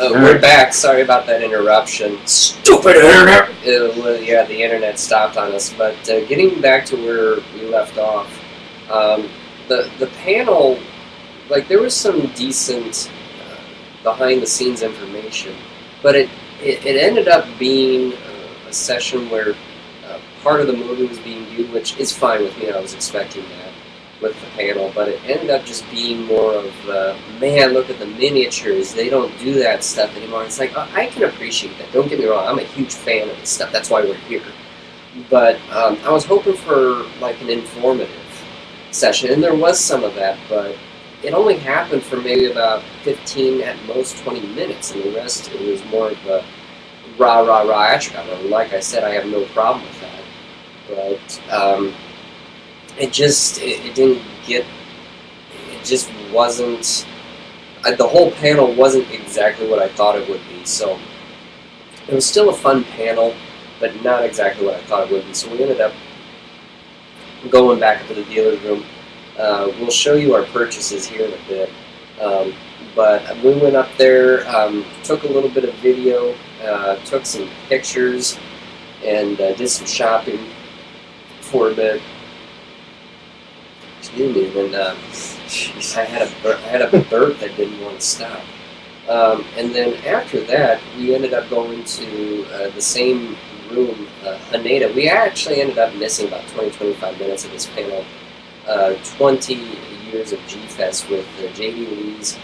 We're back. Sorry about that interruption. Stupid internet! Yeah, the internet stopped on us. But getting back to where we left off, the panel, like there was some decent behind the scenes information, but it ended up being a session where part of the movie was being viewed, which is fine with me. I was expecting that with the panel, but it ended up just being more of, man, look at the miniatures. They don't do that stuff anymore. It's like, I can appreciate that. Don't get me wrong. I'm a huge fan of this stuff. That's why we're here. But I was hoping for like an informative session, and there was some of that, but it only happened for maybe about 15, at most 20 minutes, and the rest, it was more of a rah, rah, rah action. And like I said, I have no problem with that. But it just wasn't, the whole panel wasn't exactly what I thought it would be. So it was still a fun panel, but not exactly what I thought it would be. So we ended up going back to the dealer's room. We'll show you our purchases here in a bit. But we went up there, took a little bit of video, took some pictures, and did some shopping for a bit. Excuse me, and I had a burp that didn't want to stop. And then after that, we ended up going to the same room, Haneda. We actually ended up missing about 20-25 minutes of this panel. 20 years of G-Fest with J.D. Lee's,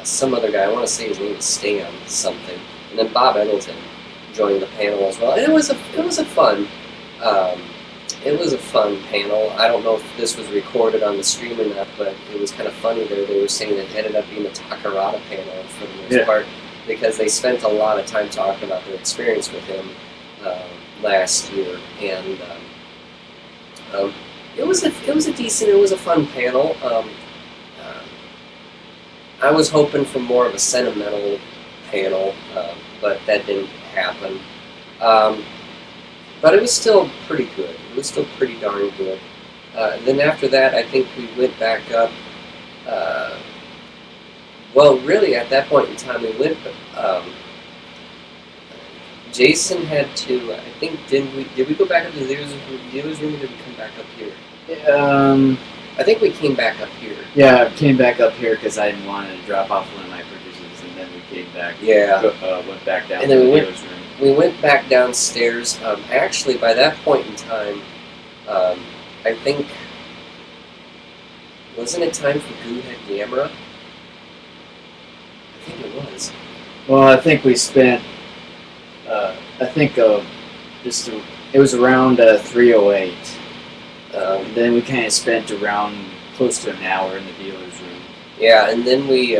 some other guy, I want to say his name is Stan something, and then Bob Eggleton joined the panel as well. And it was a fun panel. I don't know if this was recorded on the stream or not, but it was kind of funny there. They were saying it ended up being the Takarada panel for the most part, because they spent a lot of time talking about their experience with him last year, and it was a fun panel. I was hoping for more of a sentimental panel, but that didn't happen. But it was still pretty good. It was still pretty darn good. Then after that, I think we went back up. Well, really, at that point in time, we went. Jason had to. I think did we go back up to the dealer's room, or did we come back up here? I think we came back up here. Yeah, I came back up here because I didn't want to drop off one of my purchases, and then we came back. Yeah. Went back down and to then the dealer's room. We went back downstairs. Actually, by that point in time, I think, wasn't it time for Goohead Gamera? I think it was. Well, I think we spent. It was around 3:08. Then we kind of spent around close to an hour in the dealer's room. Yeah, and then we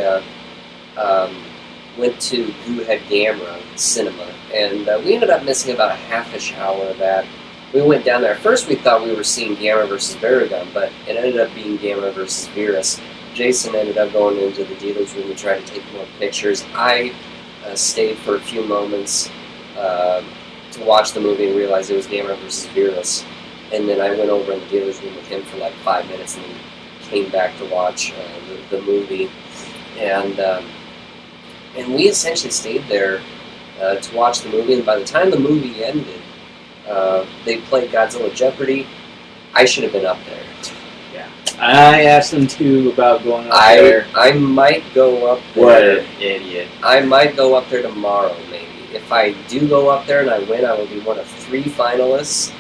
went to Goohead Gamera Cinema, and we ended up missing about a half-ish hour of that. We went down there. First we thought we were seeing Gamera versus Baragon, but it ended up being Gamera versus Virus. Jason ended up going into the dealer's room to try to take more pictures. I stayed for a few moments to watch the movie and realized it was Gamera versus Virus. And then I went over in the dealer's room with him for like 5 minutes, and then came back to watch the movie. And we essentially stayed there to watch the movie. And by the time the movie ended, they played Godzilla Jeopardy. I should have been up there. Yeah, I asked them too about going up there. I might go up there. What an idiot! I might go up there tomorrow, maybe. If I do go up there and I win, I will be one of 3 finalists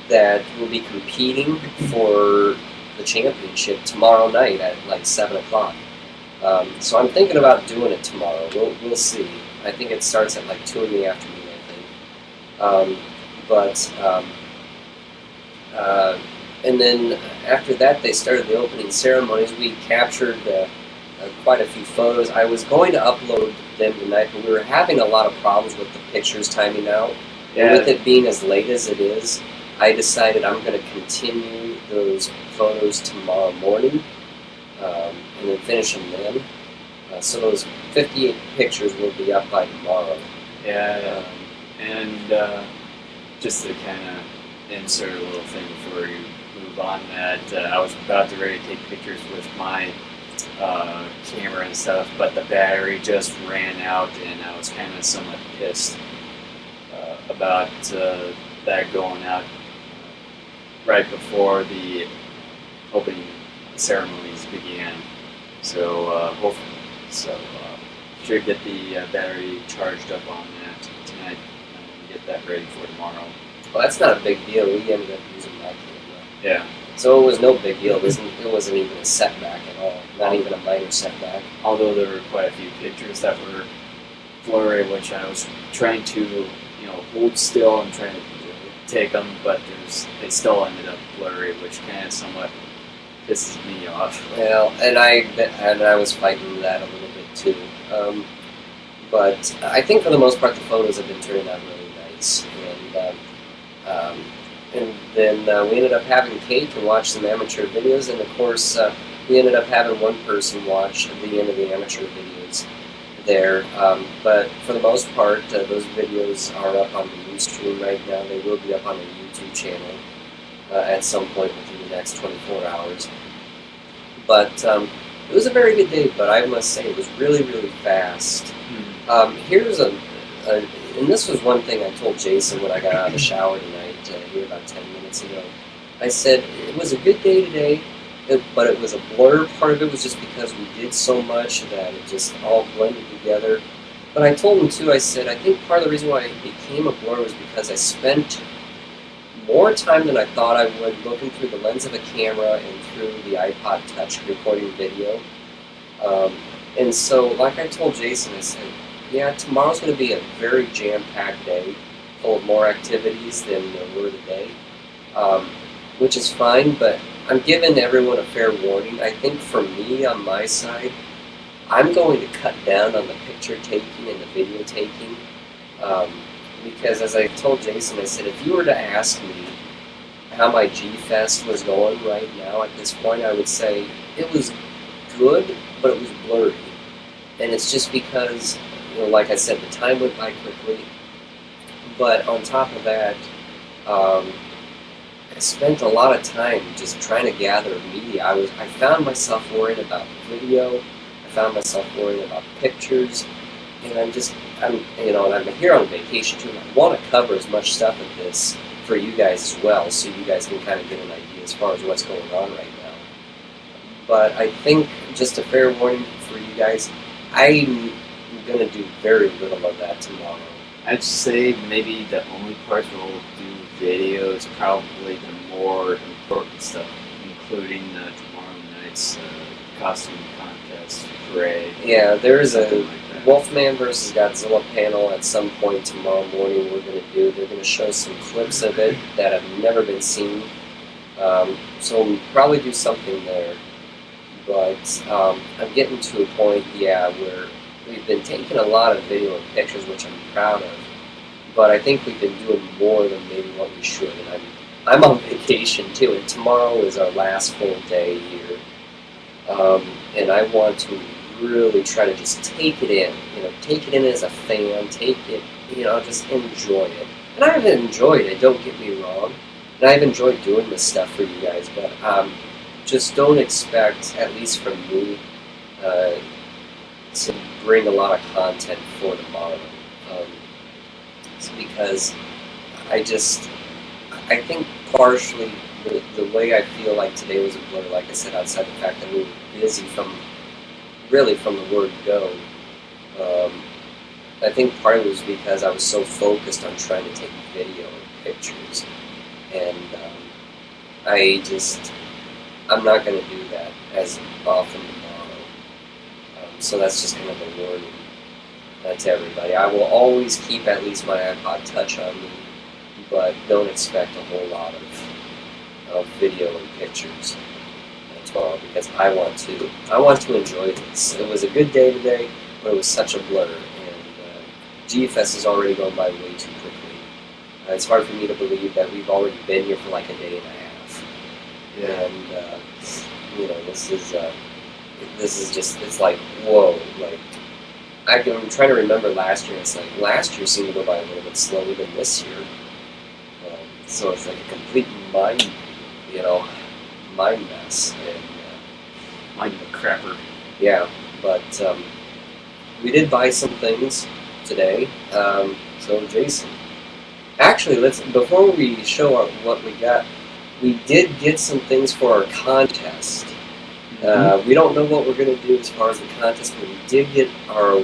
that will be competing for the championship tomorrow night at like 7 o'clock. So I'm thinking about doing it tomorrow. We'll see. I think it starts at like 2 in the afternoon, I think. And then after that, they started the opening ceremonies. We captured quite a few photos. I was going to upload them tonight, but we were having a lot of problems with the pictures timing out. Yeah. And with it being as late as it is, I decided I'm going to continue those photos tomorrow morning and then finish them then. So those 58 pictures will be up by tomorrow. Yeah, and just to kind of insert a little thing before you move on, that I was about to ready to take pictures with my camera and stuff, but the battery just ran out, and I was kind of somewhat pissed about that going out right before the opening ceremonies began. So should get the battery charged up on that tonight and get that ready for tomorrow. Well, that's not a big deal. We ended up using my camera. Yeah. So it was no big deal. It wasn't even a setback at all. Not even a minor setback. Although there were quite a few pictures that were blurry, which I was trying to, hold still and trying to take them, but they still ended up blurry, which kind of somewhat pisses me off. Well, and I was fighting that a little bit too. But I think for the most part the photos have been turning out really nice. And then we ended up having cake and watch some amateur videos, and of course we ended up having one person watch the end of the amateur videos there. But for the most part, those videos are up on the Ustream right now. They will be up on the YouTube channel at some point within the next 24 hours. But it was a very good day, but I must say it was really, really fast. Here's and this was one thing I told Jason when I got out of the shower tonight, here about 10 minutes ago. I said, it was a good day today, but it was a blur. Part of it was just because we did so much that it just all blended together. But I told him too, I said, I think part of the reason why it became a blur was because I spent more time than I thought I would looking through the lens of a camera and through the iPod Touch recording video. And so, like I told Jason, I said, yeah, tomorrow's going to be a very jam-packed day, full of more activities than there were today, which is fine, but I'm giving everyone a fair warning. I think for me, on my side, I'm going to cut down on the picture taking and the video taking, because as I told Jason, I said, if you were to ask me how my G-Fest was going right now at this point, I would say it was good, but it was blurry. And it's just because, like I said, the time went by quickly. But on top of that, I spent a lot of time just trying to gather media. I found myself worrying about video. I found myself worrying about pictures. And I'm here on vacation too. And I want to cover as much stuff of this for you guys as well, so you guys can kind of get an idea as far as what's going on right now. But I think, just a fair warning for you guys, I'm going to do very little of that tomorrow. I'd say maybe the only parts where we'll do video is probably the more important stuff, including tomorrow night's costume contest parade. Yeah, there's a Wolfman vs. Godzilla panel at some point tomorrow morning we're going to do. They're going to show some clips of it that have never been seen. So we'll probably do something there. But I'm getting to a point, where we've been taking a lot of video and pictures, which I'm proud of. But I think we've been doing more than maybe what we should. And I'm on vacation too, and tomorrow is our last full day here. And I want to really try to just take it in. Take it in as a fan. Take it, just enjoy it. And I've enjoyed it. Don't get me wrong. And I've enjoyed doing this stuff for you guys. But just don't expect, at least from me, to bring a lot of content for tomorrow. It's because I think partially the way I feel like today was a blur, like I said, outside the fact that we were busy from the word go. I think part of it was because I was so focused on trying to take video and pictures. And I'm not going to do that as often tomorrow. So that's just kind of a warning to everybody. I will always keep at least my iPod Touch on me, but don't expect a whole lot of video and pictures tomorrow, because I want to enjoy this. It was a good day today, but it was such a blur, and G-Fest has already gone by way too quickly. It's hard for me to believe that we've already been here for like a day and a half. Yeah. And this is just, it's like, whoa, like, I'm trying to remember last year. It's like last year seemed to go by a little bit slower than this year. So it's like a complete mind mess. And mind crapper. Yeah, But we did buy some things today. So Jason, actually, before we show what we got, we did get some things for our contest. We don't know what we're going to do as far as the contest, but we did get our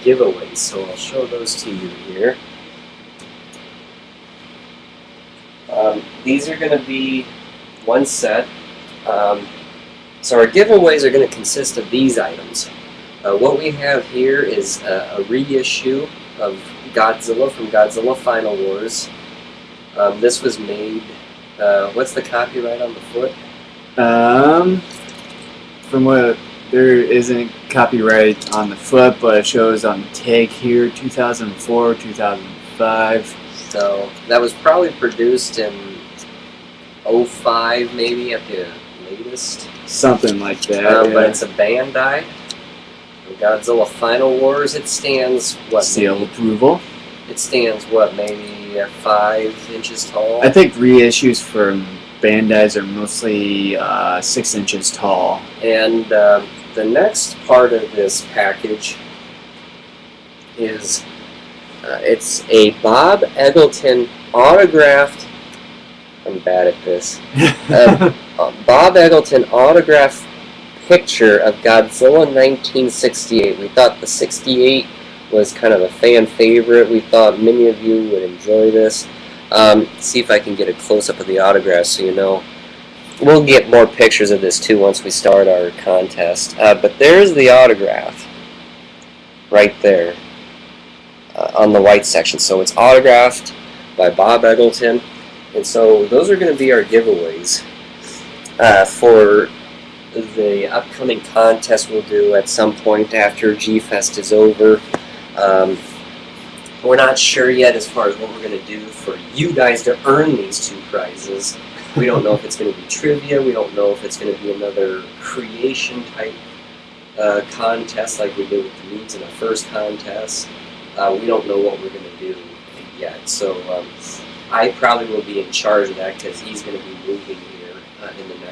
giveaways. So I'll show those to you here. These are going to be one set. So our giveaways are going to consist of these items. What we have here is a reissue of Godzilla from Godzilla Final Wars. This was made. What's the copyright on the foot? From what there isn't copyright on the foot, but it shows on the tag here, 2004, 2005. So that was probably produced in 05, maybe at the latest. Something like that. But it's a Bandai. Godzilla Final Wars. It stands what? Seal approval. It stands what? Maybe 5 inches tall. I think reissues from Bandai's are mostly 6 inches tall. And the next part of this package is it's a Bob Eggleton autographed. I'm bad at this. Bob Eggleton autographed picture of Godzilla 1968. We thought the 68 was kind of a fan favorite. We thought many of you would enjoy this. See if I can get a close-up of the autograph so you know. We'll get more pictures of this too once we start our contest. But there's the autograph right there on the white section. So it's autographed by Bob Eggleton. And so those are going to be our giveaways for the upcoming contest we'll do at some point after G-Fest is over. We're not sure yet as far as what we're going to do for you guys to earn these 2 prizes. We don't know if it's going to be trivia. We don't know if it's going to be another creation type contest like we did with the memes in the first contest. We don't know what we're going to do yet. So I probably will be in charge of that because he's going to be moving here in the next